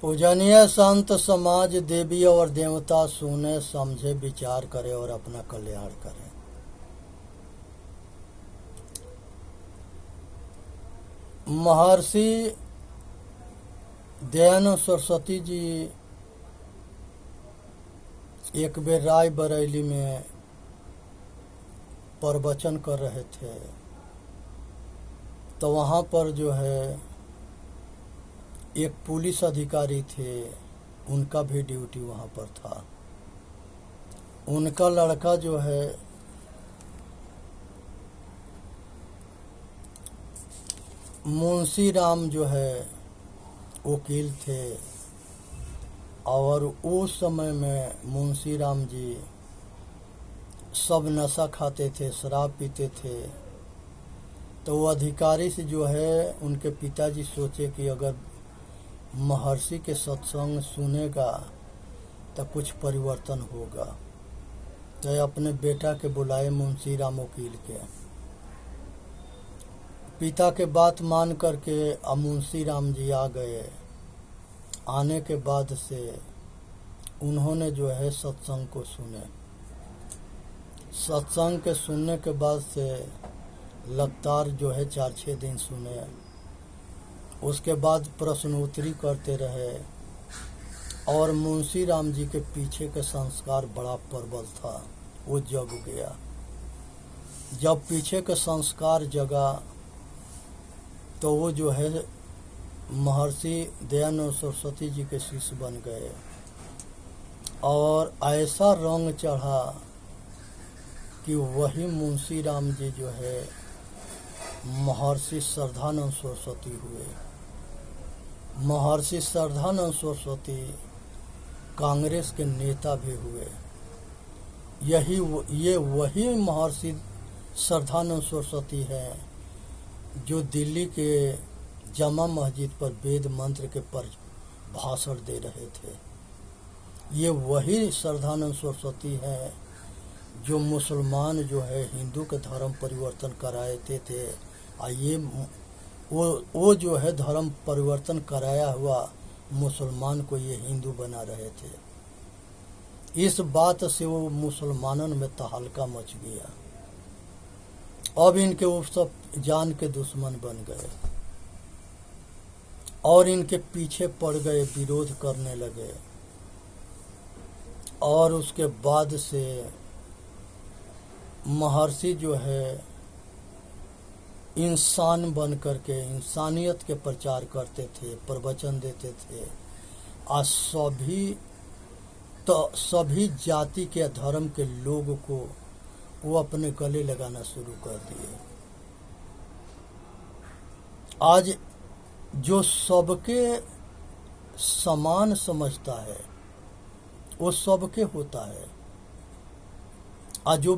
पूजनीय संत समाज देवी और देवता सुने समझे विचार करे और अपना कल्याण करे। महर्षि दयानंद सरस्वती जी एक बेर राय बरेली में प्रवचन कर रहे थे, तो वहाँ पर जो है एक पुलिस अधिकारी थे, उनका भी ड्यूटी वहाँ पर था। उनका लड़का जो है मुंशी राम जो है वकील थे, और उस समय में मुंशी राम जी सब नशा खाते थे, शराब पीते थे। तो वो अधिकारी से जो है उनके पिताजी सोचे कि अगर महर्षि के सत्संग सुनेगा तो कुछ परिवर्तन होगा। तो अपने बेटा के बुलाए मुंशी राम वकील के। पिता के बात मान करके मुंशी राम जी आ गए। आने के बाद से उन्होंने जो है सत्संग को सुने। सत्संग के सुनने के बाद से लगातार जो है 4-6 दिन सुने। उसके बाद प्रश्नोत्तरी करते रहे, और मुंशी राम जी के पीछे के संस्कार बड़ा प्रबल था, वो जग गया। जब पीछे के संस्कार जगा तो वो जो है महर्षि दयानंद सरस्वती जी के शिष्य बन गए, और ऐसा रंग चढ़ा कि वही मुंशी राम जी जो है महर्षि श्रद्धानंद सरस्वती हुए। महर्षि श्रद्धानंद सरस्वती कांग्रेस के नेता भी हुए। ये वही महर्षि श्रद्धानंद सरस्वती है जो दिल्ली के जमा मस्जिद पर वेद मंत्र के पर भाषण दे रहे थे। ये वही श्रद्धानंद सरस्वती है जो मुसलमान जो है हिंदू के धर्म परिवर्तन कराए थे। ये वो जो है धर्म परिवर्तन कराया हुआ मुसलमान को ये हिंदू बना रहे थे। इस बात से वो मुसलमानों में तहलका मच गया। अब इनके वो सब जान के दुश्मन बन गए और इनके पीछे पड़ गए, विरोध करने लगे। और उसके बाद से महर्षि जो है इंसान बन करके इंसानियत के प्रचार करते थे, प्रवचन देते थे। आज सभी जाति के धर्म के लोगों को वो अपने गले लगाना शुरू कर दिए। आज जो सबके समान समझता है वो सबके होता है, आज जो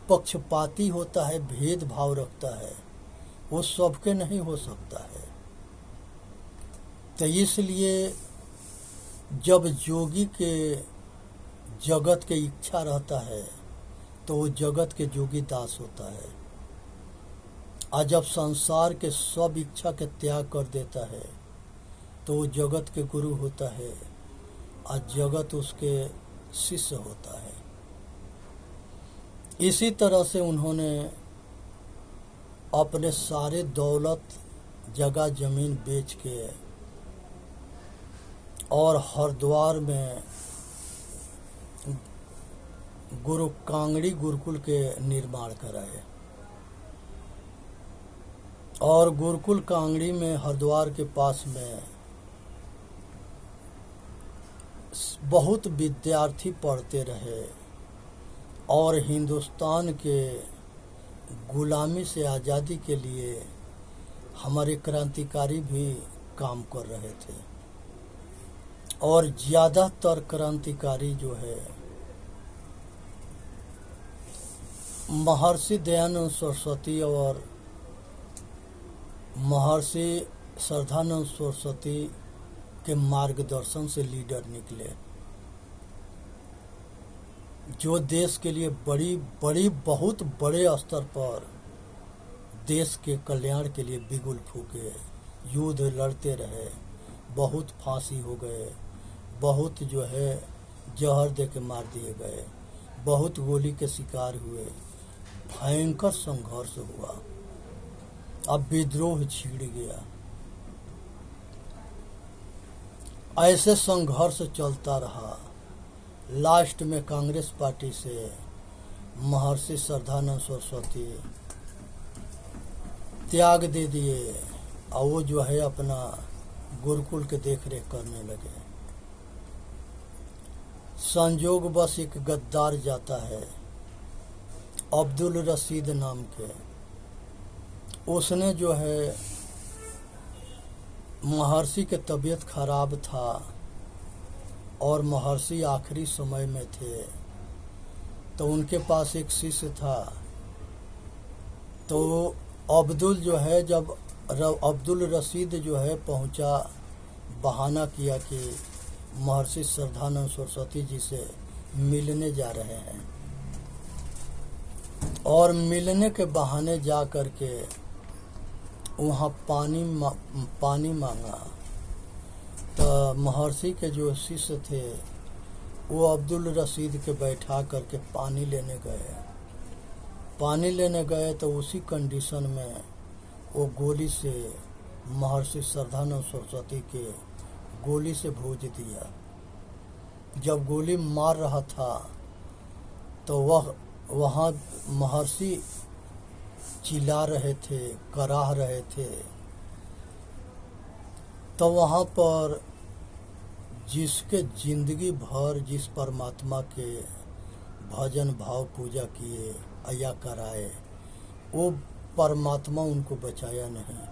पक्षपाती होता है, भेदभाव रखता है, वो सबके नहीं हो सकता है। तो इसलिए जब जोगी के जगत के इच्छा रहता है तो वो जगत के जोगी दास होता है। आज जब संसार के सब इच्छा के त्याग कर देता है तो वो जगत के गुरु होता है, आज जगत उसके शिष्य होता है। इसी तरह से उन्होंने अपने सारे दौलत, जगह जमीन बेच के और हरिद्वार में गुरु कांगड़ी गुरुकुल के निर्माण कराए। और गुरुकुल कांगड़ी में हरिद्वार के पास में बहुत विद्यार्थी पढ़ते रहे, और हिंदुस्तान के गुलामी से आज़ादी के लिए हमारे क्रांतिकारी भी काम कर रहे थे। और ज़्यादातर क्रांतिकारी जो है महर्षि दयानंद सरस्वती और महर्षि श्रद्धानंद सरस्वती के मार्गदर्शन से लीडर निकले, जो देश के लिए बहुत बड़े स्तर पर देश के कल्याण के लिए बिगुल फूके, युद्ध लड़ते रहे, बहुत फांसी हो गए, बहुत जो है जहर दे के मार दिए गए, बहुत गोली के शिकार हुए, भयंकर संघर्ष हुआ। अब विद्रोह छिड़ गया। ऐसे संघर्ष चलता रहा। लास्ट में कांग्रेस पार्टी से महर्षि श्रद्धानंद सरस्वती त्याग दे दिए और वो जो है अपना गुरुकुल के देख रेख करने लगे। संजोग बस एक गद्दार जाता है अब्दुल रशीद नाम के, उसने जो है महर्षि के तबीयत खराब था और महर्षि आखिरी समय में थे, तो उनके पास एक शिष्य था। तो अब्दुल जो है जब अब्दुल रशीद जो है पहुंचा, बहाना किया कि महर्षि श्रद्धानंद सरस्वती जी से मिलने जा रहे हैं, और मिलने के बहाने जा करके वहाँ पानी मांगा। तो महर्षि के जो शिष्य थे वो अब्दुल रशीद के बैठा करके पानी लेने गए तो उसी कंडीशन में वो गोली से महर्षि श्रद्धानंद सरस्वती के गोली से भूज दिया। जब गोली मार रहा था तो वहाँ महर्षि चिल्ला रहे थे, कराह रहे थे। तो वहाँ पर जिसके जिंदगी भर जिस परमात्मा के भजन भाव पूजा किए या कराए, वो परमात्मा उनको बचाया नहीं,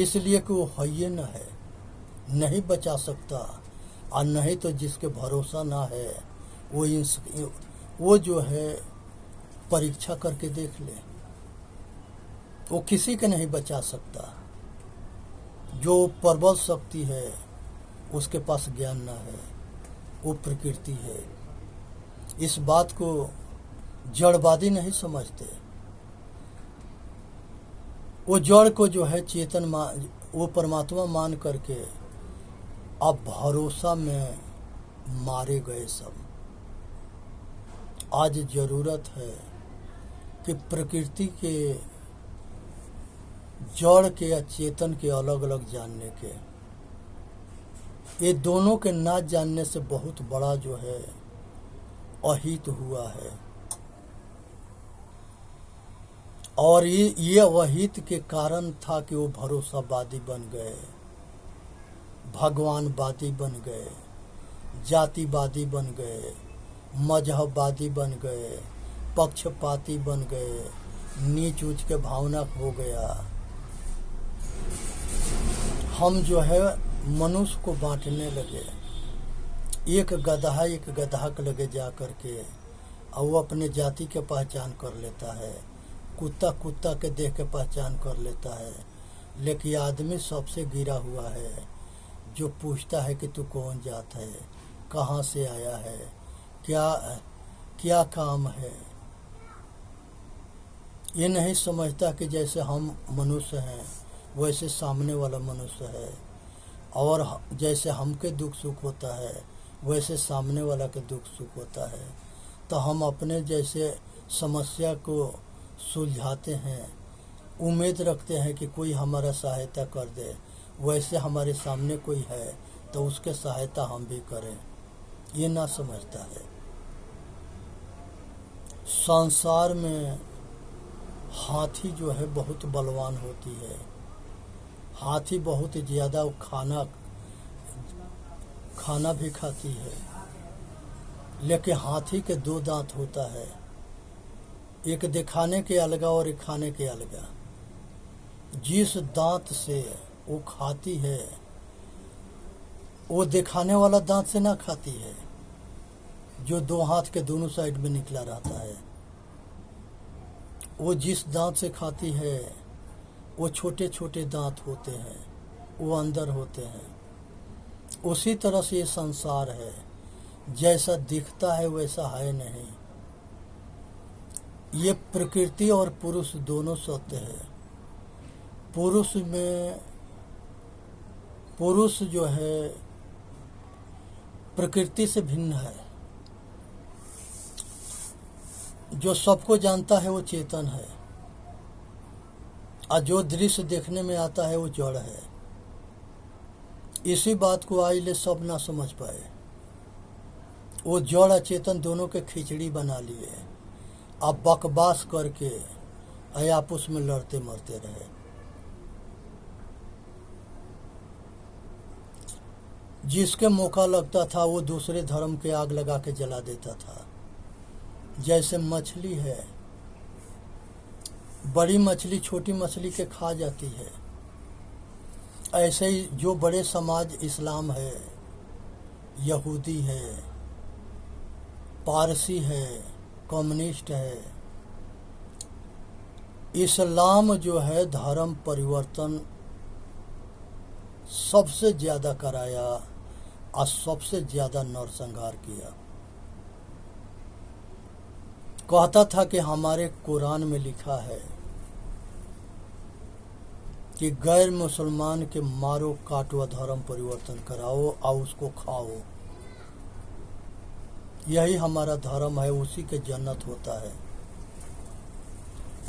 इसलिए कि वो है न है, नहीं बचा सकता। और नहीं तो जिसके भरोसा ना है वो जो है परीक्षा करके देख ले, वो किसी के नहीं बचा सकता। जो प्रबल शक्ति है उसके पास ज्ञान ना है, वो प्रकृति है। इस बात को जड़वादी नहीं समझते। वो जड़ को जो है चेतन वो परमात्मा मान करके अब भरोसा में मारे गए सब। आज जरूरत है कि प्रकृति के जड़ के या चेतन के अलग अलग जानने के। ये दोनों के ना जानने से बहुत बड़ा जो है अहित हुआ है, और ये अहित के कारण था कि वो भरोसावादी बन गए, भगवानवादी बन गए, जातिवादी बन गए, मजहबवादी बन गए, पक्षपाती बन गए, नीच ऊंच के भावना हो गया। हम जो है मनुष्य को बांटने लगे, एक गधा के लगे जा करके, और वो अपने जाति के पहचान कर लेता है, कुत्ता के देख के पहचान कर लेता है। लेकिन आदमी सबसे गिरा हुआ है जो पूछता है कि तू कौन जात है, कहाँ से आया है, क्या काम है। ये नहीं समझता कि जैसे हम मनुष्य हैं वैसे सामने वाला मनुष्य है, और जैसे हमके दुख सुख होता है वैसे सामने वाला के दुख सुख होता है। तो हम अपने जैसे समस्या को सुलझाते हैं, उम्मीद रखते हैं कि कोई हमारा सहायता कर दे, वैसे हमारे सामने कोई है तो उसके सहायता हम भी करें। ये ना समझता है। संसार में हाथी जो है बहुत बलवान होती है, हाथी बहुत ज़्यादा खाना भी खाती है, लेकिन हाथी के दो दांत होता है, एक दिखाने के अलगा और एक खाने के अलगा। जिस दांत से वो खाती है वो दिखाने वाला दांत से ना खाती है, जो दो हाथ के दोनों साइड में निकला रहता है। वो जिस दांत से खाती है वो छोटे छोटे दांत होते हैं, वो अंदर होते हैं। उसी तरह से ये संसार है, जैसा दिखता है वैसा है नहीं। ये प्रकृति और पुरुष दोनों सत्य है। पुरुष में पुरुष जो है प्रकृति से भिन्न है। जो सबको जानता है वो चेतन है, और जो दृश्य देखने में आता है वो जड़ है। इसी बात को आज ले सब ना समझ पाए। वो जड़ और चेतन दोनों के खिचड़ी बना लिए, अब बकवास करके आपस में लड़ते मरते रहे। जिसके मौका लगता था वो दूसरे धर्म के आग लगा के जला देता था। जैसे मछली है, बड़ी मछली छोटी मछली के खा जाती है, ऐसे ही जो बड़े समाज इस्लाम है, यहूदी है, पारसी है, कम्युनिस्ट है, इस्लाम जो है धर्म परिवर्तन सबसे ज़्यादा कराया और सबसे ज़्यादा नरसंहार किया। कहता था कि हमारे कुरान में लिखा है कि गैर मुसलमान के मारो काटो धर्म परिवर्तन कराओ और उसको खाओ। यही हमारा धर्म है, उसी के जन्नत होता है।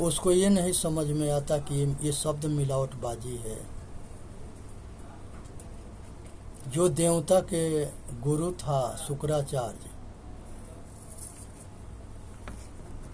उसको ये नहीं समझ में आता कि ये शब्द मिलावटबाजी है। जो देवता के गुरु था शुक्राचार्य,